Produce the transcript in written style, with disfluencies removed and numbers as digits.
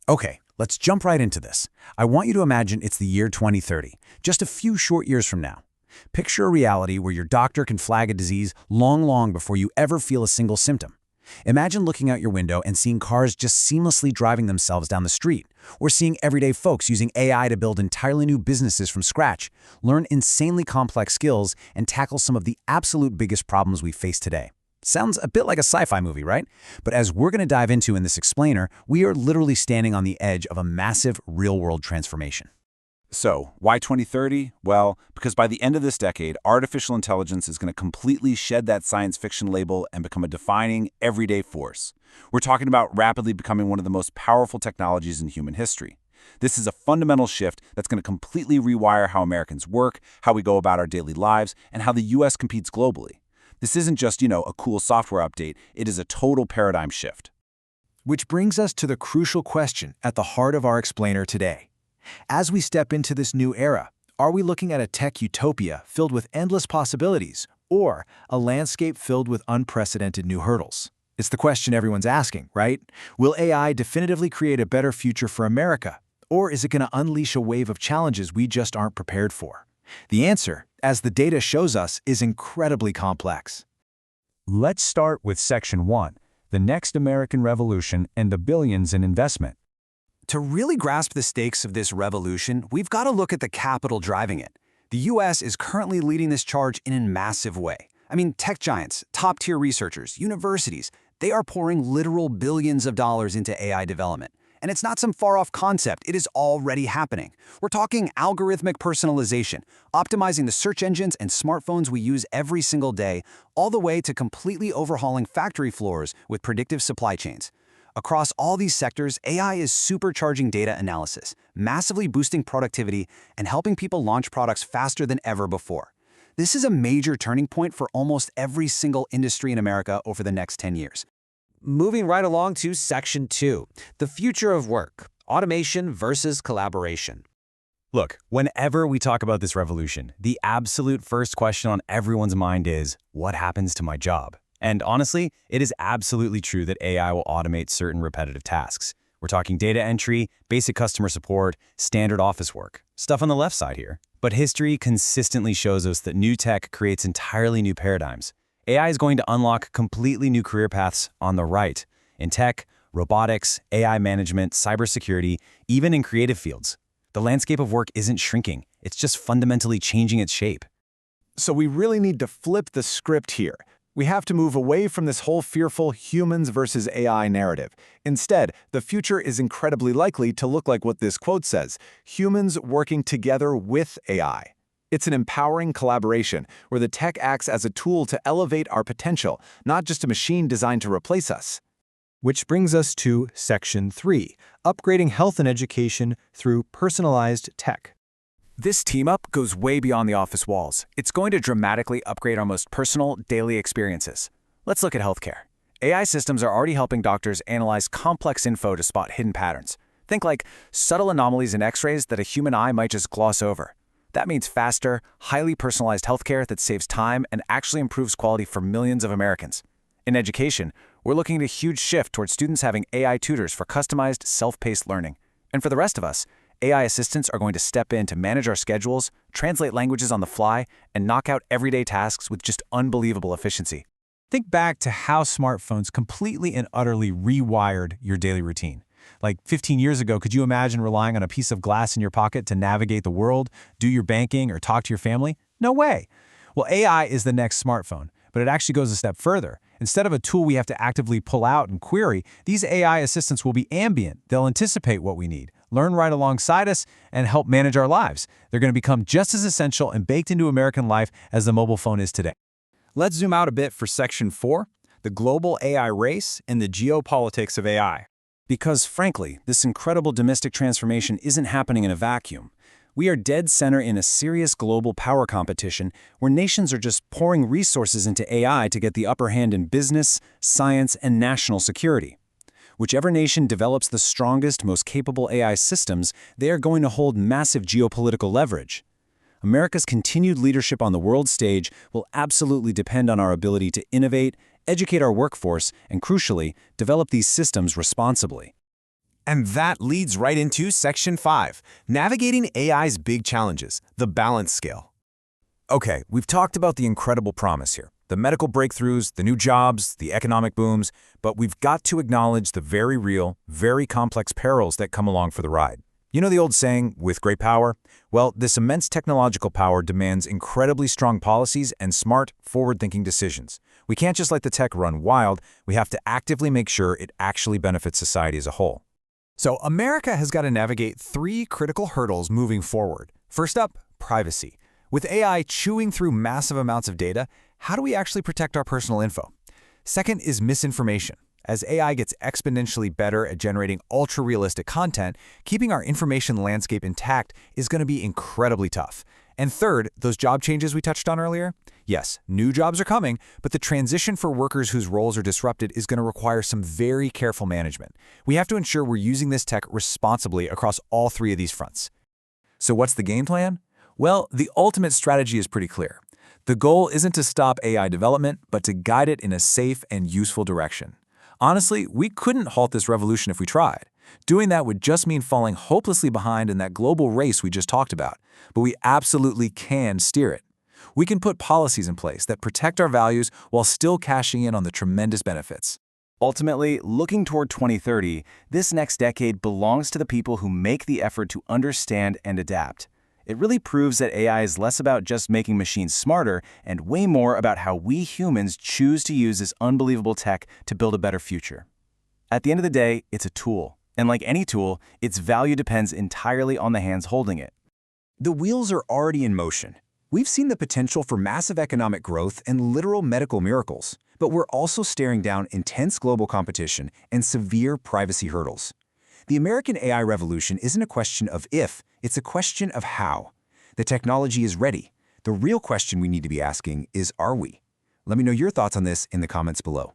Okay, let's jump right into this. I want you to imagine it's the year 2030, just a few short years from now. Picture a reality where your doctor can flag a disease long before you ever feel a single symptom. Imagine looking out your window and seeing cars just seamlessly driving themselves down the street, or seeing everyday folks using AI to build entirely new businesses from scratch, learn insanely complex skills, and tackle some of the absolute biggest problems we face today. Sounds a bit like a sci-fi movie, right? But as we're going to dive into in this explainer, we are literally standing on the edge of a massive real-world transformation. So, why 2030? Well, because by the end of this decade, artificial intelligence is going to completely shed that science fiction label and become a defining, everyday force. We're talking about rapidly becoming one of the most powerful technologies in human history. This is a fundamental shift that's going to completely rewire how Americans work, how we go about our daily lives, and how the U.S. competes globally. This isn't just, a cool software update. It is a total paradigm shift. Which brings us to the crucial question at the heart of our explainer today. As we step into this new era, are we looking at a tech utopia filled with endless possibilities, or a landscape filled with unprecedented new hurdles? It's the question everyone's asking, right? Will AI definitively create a better future for America, or is it going to unleash a wave of challenges we just aren't prepared for? The answer, as the data shows us, is incredibly complex. Let's start with Section 1, the next American Revolution and the billions in investment. To really grasp the stakes of this revolution, we've got to look at the capital driving it. The U.S. is currently leading this charge in a massive way. I mean, tech giants, top-tier researchers, universities, they are pouring literal billions of dollars into AI development. And it's not some far-off concept, it is already happening. We're talking algorithmic personalization, optimizing the search engines and smartphones we use every single day, all the way to completely overhauling factory floors with predictive supply chains. Across all these sectors, AI is supercharging data analysis, massively boosting productivity, and helping people launch products faster than ever before. This is a major turning point for almost every single industry in America over the next 10 years. Moving right along to Section 2, the future of work, automation versus collaboration. Look, whenever we talk about this revolution, the absolute first question on everyone's mind is, what happens to my job? And honestly, it is absolutely true that AI will automate certain repetitive tasks. We're talking data entry, basic customer support, standard office work, stuff on the left side here. But history consistently shows us that new tech creates entirely new paradigms. AI is going to unlock completely new career paths on the right, in tech, robotics, AI management, cybersecurity, even in creative fields. The landscape of work isn't shrinking, it's just fundamentally changing its shape. So we really need to flip the script here. We have to move away from this whole fearful humans versus AI narrative. Instead, the future is incredibly likely to look like what this quote says: humans working together with AI. It's an empowering collaboration where the tech acts as a tool to elevate our potential, not just a machine designed to replace us. Which brings us to Section 3, upgrading health and education through personalized tech. This team-up goes way beyond the office walls. It's going to dramatically upgrade our most personal, daily experiences. Let's look at healthcare. AI systems are already helping doctors analyze complex info to spot hidden patterns. Think like subtle anomalies in X-rays that a human eye might just gloss over. That means faster, highly personalized healthcare that saves time and actually improves quality for millions of Americans. In education, we're looking at a huge shift towards students having AI tutors for customized, self-paced learning. And for the rest of us, AI assistants are going to step in to manage our schedules, translate languages on the fly, and knock out everyday tasks with just unbelievable efficiency. Think back to how smartphones completely and utterly rewired your daily routine. Like 15 years ago, could you imagine relying on a piece of glass in your pocket to navigate the world, do your banking, or talk to your family? No way. Well, AI is the next smartphone, but it actually goes a step further. Instead of a tool we have to actively pull out and query, these AI assistants will be ambient. They'll anticipate what we need, learn right alongside us, and help manage our lives. They're going to become just as essential and baked into American life as the mobile phone is today. Let's zoom out a bit for Section 4, the global AI race and the geopolitics of AI. Because frankly, this incredible domestic transformation isn't happening in a vacuum. We are dead center in a serious global power competition where nations are just pouring resources into AI to get the upper hand in business, science, and national security. Whichever nation develops the strongest, most capable AI systems, they are going to hold massive geopolitical leverage. America's continued leadership on the world stage will absolutely depend on our ability to innovate, educate our workforce, and crucially, develop these systems responsibly. And that leads right into Section 5, Navigating AI's Big Challenges, the Balance Scale. Okay, we've talked about the incredible promise here, the medical breakthroughs, the new jobs, the economic booms, but we've got to acknowledge the very real, very complex perils that come along for the ride. You know the old saying, with great power? Well, this immense technological power demands incredibly strong policies and smart, forward-thinking decisions. We can't just let the tech run wild, we have to actively make sure it actually benefits society as a whole. So America has got to navigate 3 critical hurdles moving forward. First up, privacy. With AI chewing through massive amounts of data, how do we actually protect our personal info? Second is misinformation. As AI gets exponentially better at generating ultra-realistic content, keeping our information landscape intact is going to be incredibly tough. And third, those job changes we touched on earlier? Yes, new jobs are coming, but the transition for workers whose roles are disrupted is going to require some very careful management. We have to ensure we're using this tech responsibly across all 3 of these fronts. So what's the game plan? Well, the ultimate strategy is pretty clear. The goal isn't to stop AI development, but to guide it in a safe and useful direction. Honestly, we couldn't halt this revolution if we tried. Doing that would just mean falling hopelessly behind in that global race we just talked about. But we absolutely can steer it. We can put policies in place that protect our values while still cashing in on the tremendous benefits. Ultimately, looking toward 2030, this next decade belongs to the people who make the effort to understand and adapt. It really proves that AI is less about just making machines smarter and way more about how we humans choose to use this unbelievable tech to build a better future. At the end of the day, it's a tool. And like any tool, its value depends entirely on the hands holding it. The wheels are already in motion. We've seen the potential for massive economic growth and literal medical miracles, but we're also staring down intense global competition and severe privacy hurdles. The American AI revolution isn't a question of if, it's a question of how. The technology is ready. The real question we need to be asking is, are we? Let me know your thoughts on this in the comments below.